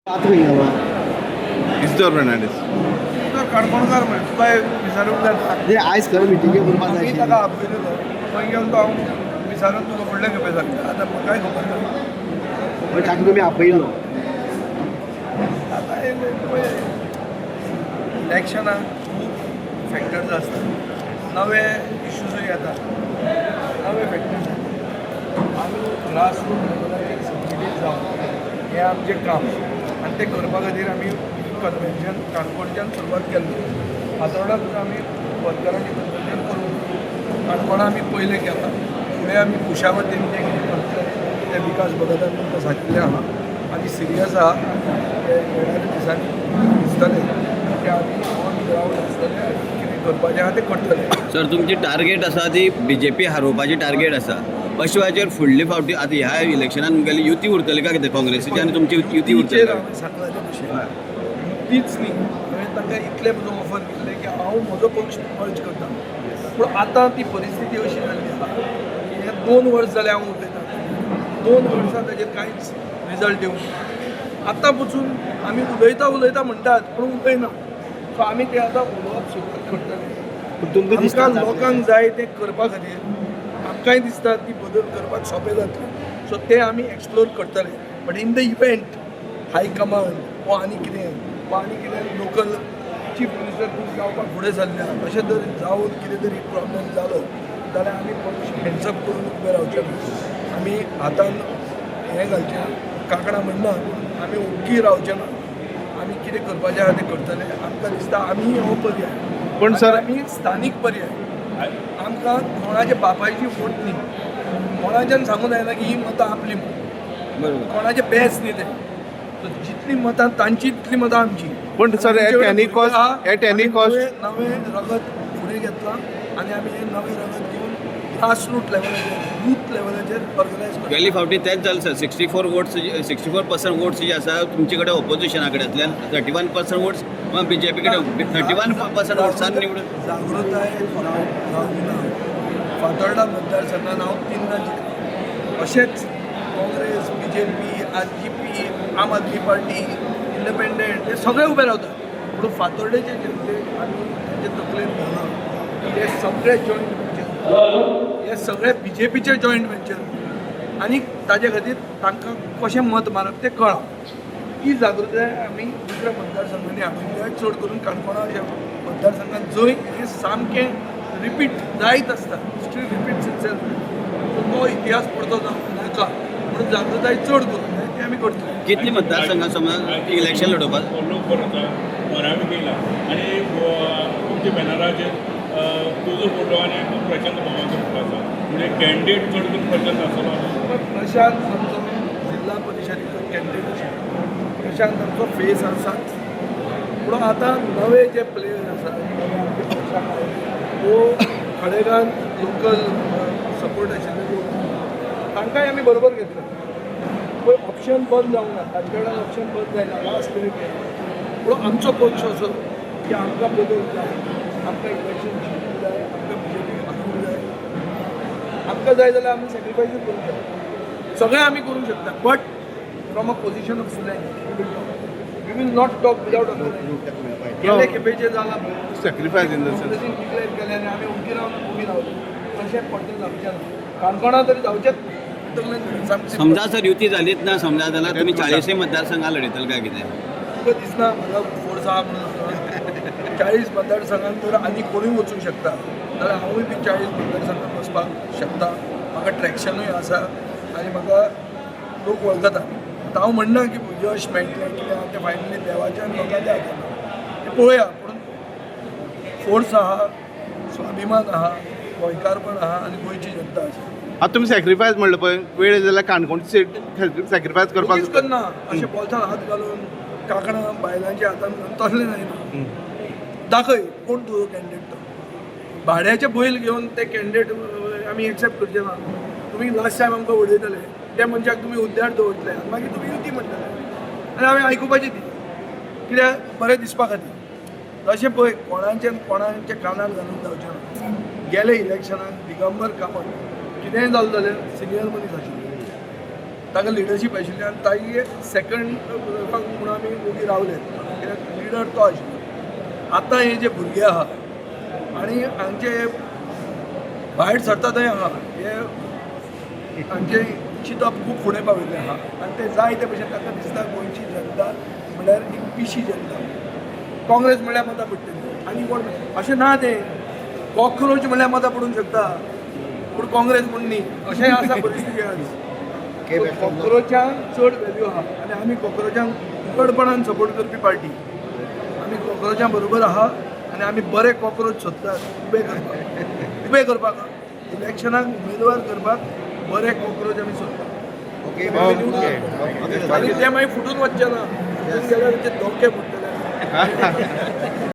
बात हुई हवा इस्दोर फर्नांडीस तो काणकोणकार तुका विचारूंक जाता म्हणजे आयज खरं मिटिंगे करपा जाय आमी आशिल्ली. ताका आपयलेलो थंय गेवन तो हांव विचारून तुका फुडले खेपे सांगता आतां म्हाकाय खबर ना पण ताका तुमी आपयलो. आतां इलेक्शनाक खूब फॅक्टर्स आसता नवे इश्यूजूय येता नवे फॅक्टर्स आमी ग्रासरूट लेवलाचेर संघटीत जावन हें आमचें काम आनी तें करपा खातीर आमी कन्वेन्शन काणकोणच्यान सुरवात केल्ली फातोर्डा सुद्दां आमी वर्करांनी कन्वेन्शन करून काणकोणा आमी पयलें केलां फुडें आमी कुशावतीन जें कितें करतले तें विकास भगतान तुमकां सांगिल्लें आहा आनी सिरियस आहा ते येणाऱ्या दिसांनी दिसतलें की आमी ऑन ग्रावंड आसतले आनी कितें करपाचें आहा तें करतले. सर तुमची टार्गेट आसा ती बीजेपी हारोवपाची टार्गेट आसा अशे वेळाचेर फुडले फावटी आतां ह्या इलेक्शनान मुगेली युती उरतली काय कितें काँग्रेसीची आनी तुमची युती उरतली युतीचेर हांवें सांगलां ते भशेन तीच न्ही हांवें तांकां इतलें म्हजो ऑफर केल्लें की हांव म्हजो पक्ष मर्ज करता पूण आतां ती परिस्थिती अशी जाल्ली आहा की हे 2 वर्स जाले हांव उलयतां 2 वर्सां ताजेर कांयच रिजल्ट येवंक ना आतां पसून आमी उलयता म्हणटात पूण उलयना सो आमी तें आतां उलोवप सुरवात करतले पूण तुमकां दिसता आमकां लोकांक जाय तें करपा खातीर आमकांय दिसता ती बदल करपाक सोंपें जातलें सो तें आमी एक्सप्लोर करतले but in the event high command वा आनी कितें लोकल चीफ मिनिस्टर खूब जावपाक फुडें सरल्या अशें जर जावन कितें तरी प्रॉब्लेम जालो जाल्यार आमी पक्ष हँड्सअप करून उबे रावचे ना आमी हातान हें घालचें कांकणां म्हणना आमी ओग्गी रावचे ना आमी कितें करपाचें आहा तें करतले आमकां दिसता आमी हो पर्याय पण सर आमी स्थानीक पर्याय आमकां कोणाच्या बापायची वोट न्ही कोणाच्यान सांगून जायना की ही मतां आपली म्हणून बरोबर कोणाचे बेस न्ही ते सो जितली मतां तांची तितली मतां आमची पण सर आमचे कडेन एट एनी भुरगे कॉस्ट आहा, एट एनी आमी कॉस्ट नवें रगत फुडें घेतलां आनी आमी हें नवें रगत घेवन ग्रासरूट लेवलाचेर यूथ लेवलाचेर ऑर्गनायज करता गेली फावटी तेंच जालें सर 64% वोट्स जे आसा तुमचे कडेन ऑपोजिशना कडेंतल्यान 31% वोट्स बीजेपी कडेन 31% वोट्सान निवडून जागृताय जावंक ना फातोर्डा मतदारसंघात हांव 3दा जिखला अशेंच काँग्रेस BJP RGP आम आदमी पार्टी इंडिपेंडंट हे सगळे उबे रावतात पूण फातोर्डेचे जनतेक आमी तांचे तकलेन घालना की हे सगळे जॉयंट वेंचर हे सगळे BJPचे जॉयंट वेंचर आनी ताजे खातीर तांकां कशें मत मारप तें कळा ही जागृताय आमी दुसऱ्या मतदारसंघांनी हाडूंक जाय चड करून काणकोणा अशा मतदारसंघात जंय हे सामकें रिपीट जायत आसता हिस्ट्री रिपीट्स इटसेल्फ तो इतिहास पडतो नाका म्हणून जागृताय चड करूंक जाय ती आमी करतले कितली मतदारसंघां समज इलेक्शन लडोवपाक लोक करता मरावी केला आणि तुमच्या बॅनराचेर तुजो फोटो आणि प्रशांत मामाचो फोटो आसा म्हणजे कॅन्डिडेट चड करून प्रशांत आसलो पण प्रशांत आमचो जिल्हा परिशदेचो कॅन्डिडेट आशिल्लो प्रशांत आमचो फेस आसाच पूण आतां नवे जे प्लेयर्स आसात नवे आमचे पक्षाक आयले वो खडेगांव लोकल सपोर्ट आशिल्ले लोक तांकांय आमी बरोबर घेतले पळय ऑप्शन बंद जावंक ना तांचे कडेन ऑप्शन बंद जायना लास्ट मिनीट पूण आमचो पक्ष असो की आमकां बदल जाय आमकां इलेक्शन जिखूंक जाय आमकां BJP हाडूंक जाय आमकां जाय जाल्यार आमी सॅक्रिफायसूय करूंक शकता सगळें आमी करूंक शकता but from a position of strength we will not talk without गेले खेपेचेर जाला सॅक्रिफायस इन द सेन्स काँग्रेसीन डिक्लेअर केलें आनी आमी उगी रावन उगी रावले तशें पडटें जावचें ना काणकोणा तरी जावचेंच सामकें समजा सर युती जालीच ना समजा जाल्यार तुमी 40 मतदारसंघां लढयतले काय कितें तुका दिसना म्हाका फोर्स आहा म्हणून 40 मतदारसंघांत तर आनी कोणूय वचूंक शकता जाल्यार हांवूय बी 40 मतदारसंघांत वचपाक शकता म्हाका ट्रॅक्शनूय आसा आनी म्हाका लोक वळखता आतां हांव म्हणना की यश मेळटलें कित्याक तें फायनली देवाच्या आनी लोकांच्या हातांत तें पळोवया पूण फोर्स आहा स्वाभिमान आहा गोंयकारपण आहा आनी गोंयची जनता आसा आता तुम्ही सॅक्रिफायस म्हणलं पळय वेळ जाल्यार काणकोणची सीट सॅक्रिफायस करपाक कोणीच करना अशें बोल्सान हात घालून कांकणां बायलांच्या हातान घालून तसलें जायना दाखय कोण तुजो कॅन्डिडेट तो भाड्याचे बैल घेवन ते कॅन्डिडेट आमी एक्सेप्ट करचे ना तुमी लास्ट टायम आमकां उडयतले त्या मनशाक तुमी उद्द्यार दवरतले आनी मागीर तुमी युती म्हणटले आनी आमी आयकुपाची ती कित्याक बरें दिसपा खातीर तशें पळय कोणाचे कानार घालून जावचें ना गेले इलेक्शनाक दिगंबर कामत कितेंय जालें जाल्यार सिनियर मनीस आशिल्ले ताका लिडरशीप आशिल्ली आनी ताई सेकंड म्हणून आमी ओगी रावले कित्याक लिडर तो आशिल्लो. आतां हे जे भुरगे आहा आनी हांचे भायर सरता थंय आहा हे हांचे चिंतप खूब फुडें पाविल्लें आहा आनी ते जाय ते भशेन ताका दिसता गोंयची जनता म्हणल्यार एक पिशी जनता. काँग्रेस म्हणल्यार मतां पडटली आनी कोण अशें ना तें कॉक्रोच म्हणल्यार मतां पडूंक शकता पूण काँग्रेस म्हण न्ही अशेंय आसा परिस्थिती आज. कॉक्रोचांक चड व्हॅल्यू आहा आनी आमी कॉक्रोचांक उकडपणान सपोर्ट करपी पार्टी. आमी कॉक्रोचां बरोबर आहा आनी आमी बरे कॉक्रोच सोदतात उबे करपाक इलेक्शनाक उमेदवार करपाक बरे कॉक्रोच आमी सोदतात. आनी ते मागीर फुटून वचचे ना फुटून गेल्यार ते धोके पडटले.